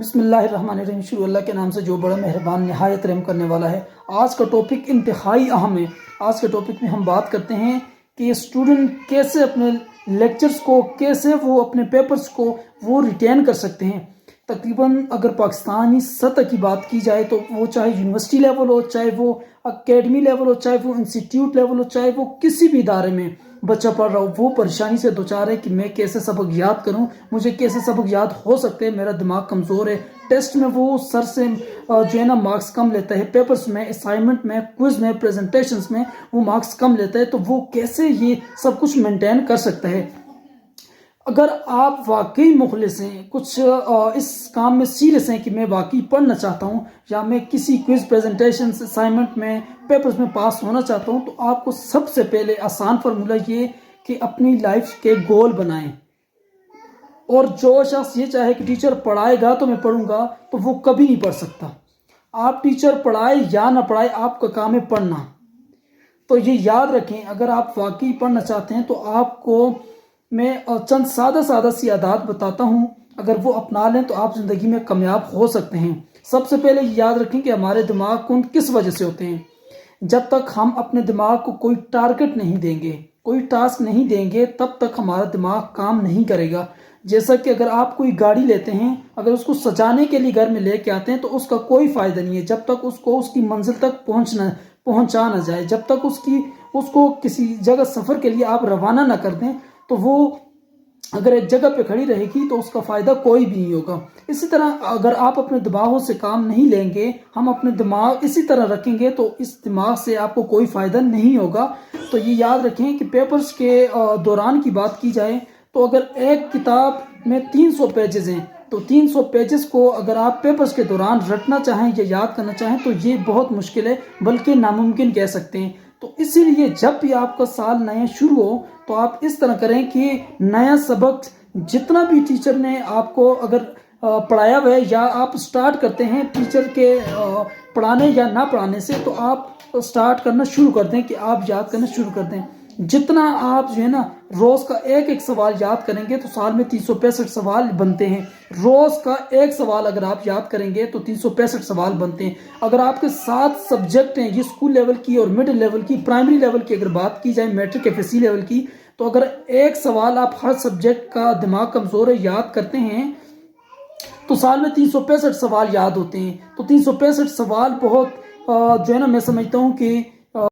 بسم اللہ الرحمن الرحیم۔ شروع اللہ کے نام سے جو بڑا مہربان نہایت رحم کرنے والا ہے۔ آج کا ٹاپک انتہائی اہم ہے۔ آج کے ٹاپک میں ہم بات کرتے ہیں کہ اسٹوڈنٹ کیسے اپنے لیکچرز کو، کیسے وہ اپنے پیپرز کو وہ ریٹین کر سکتے ہیں۔ تقریباً اگر پاکستانی سطح کی بات کی جائے تو وہ چاہے یونیورسٹی لیول ہو، چاہے وہ اکیڈمی لیول ہو، چاہے وہ انسٹیٹیوٹ لیول ہو، چاہے وہ کسی بھی ادارے میں بچہ پڑھ رہا ہو، وہ پریشانی سے دوچار ہے کہ میں کیسے سبق یاد کروں، مجھے کیسے سبق یاد ہو سکتے ہیں، میرا دماغ کمزور ہے۔ ٹیسٹ میں وہ سر سے جو ہے نا مارکس کم لیتا ہے، پیپرز میں، اسائنمنٹ میں، کوئز میں، پریزنٹیشنز میں وہ مارکس کم لیتا ہے، تو وہ کیسے یہ سب کچھ مینٹین کر سکتا ہے۔ اگر آپ واقعی مخلص ہیں، کچھ اس کام میں سیریس ہیں کہ میں واقعی پڑھنا چاہتا ہوں یا میں کسی کوئز، پریزنٹیشنز، اسائنمنٹ میں، پیپرز میں پاس ہونا چاہتا ہوں، تو آپ کو سب سے پہلے آسان فارمولہ یہ کہ اپنی لائف کے گول بنائیں۔ اور جو شخص یہ چاہے کہ ٹیچر پڑھائے گا تو میں پڑھوں گا، تو وہ کبھی نہیں پڑھ سکتا۔ آپ ٹیچر پڑھائے یا نہ پڑھائے، آپ کا کام ہے پڑھنا۔ تو یہ یاد رکھیں، اگر آپ واقعی پڑھنا چاہتے ہیں تو آپ کو میں چند سادہ سی عادات بتاتا ہوں، اگر وہ اپنا لیں تو آپ زندگی میں کامیاب ہو سکتے ہیں۔ سب سے پہلے یہ یاد رکھیں کہ ہمارے دماغ کن کس وجہ سے ہوتے ہیں۔ جب تک ہم اپنے دماغ کو کوئی ٹارگٹ نہیں دیں گے، کوئی ٹاسک نہیں دیں گے، تب تک ہمارا دماغ کام نہیں کرے گا۔ جیسا کہ اگر آپ کوئی گاڑی لیتے ہیں، اگر اس کو سجانے کے لیے گھر میں لے کے آتے ہیں تو اس کا کوئی فائدہ نہیں ہے جب تک اس کو اس کی منزل تک پہنچا نہ جائے، جب تک اس کو کسی جگہ سفر کے لیے آپ روانہ نہ کر دیں، تو وہ اگر ایک جگہ پہ کھڑی رہے گی تو اس کا فائدہ کوئی بھی نہیں ہوگا۔ اسی طرح اگر آپ اپنے دماغوں سے کام نہیں لیں گے، ہم اپنے دماغ اسی طرح رکھیں گے تو اس دماغ سے آپ کو کوئی فائدہ نہیں ہوگا۔ تو یہ یاد رکھیں کہ پیپرز کے دوران کی بات کی جائے تو اگر ایک کتاب میں 300 پیجز ہیں تو 300 پیجز کو اگر آپ پیپرز کے دوران رٹنا چاہیں یا یاد کرنا چاہیں تو یہ بہت مشکل ہے، بلکہ ناممکن کہہ سکتے ہیں۔ تو اسی لیے جب بھی آپ کا سال نیا شروع ہو تو آپ اس طرح کریں کہ نیا سبق جتنا بھی ٹیچر نے آپ کو اگر پڑھایا ہوا ہے یا آپ سٹارٹ کرتے ہیں ٹیچر کے پڑھانے یا نہ پڑھانے سے، تو آپ سٹارٹ کرنا شروع کر دیں کہ آپ یاد کرنا شروع کر دیں۔ جتنا آپ جو ہے نا روز کا ایک سوال یاد کریں گے تو سال میں 365 سوال بنتے ہیں۔ روز کا ایک سوال اگر آپ یاد کریں گے تو 365 سوال بنتے ہیں۔ اگر آپ کے 7 سبجیکٹ ہیں، یہ اسکول لیول کی اور مڈل لیول کی، پرائمری لیول کی اگر بات کی جائے، matric F S C level کی، تو اگر ایک سوال آپ ہر سبجیکٹ کا دماغ کمزور ہے یاد کرتے ہیں تو سال میں 365 سوال یاد ہوتے ہیں۔ تو 365 سوال بہت جو ہے نا میں سمجھتا ہوں کہ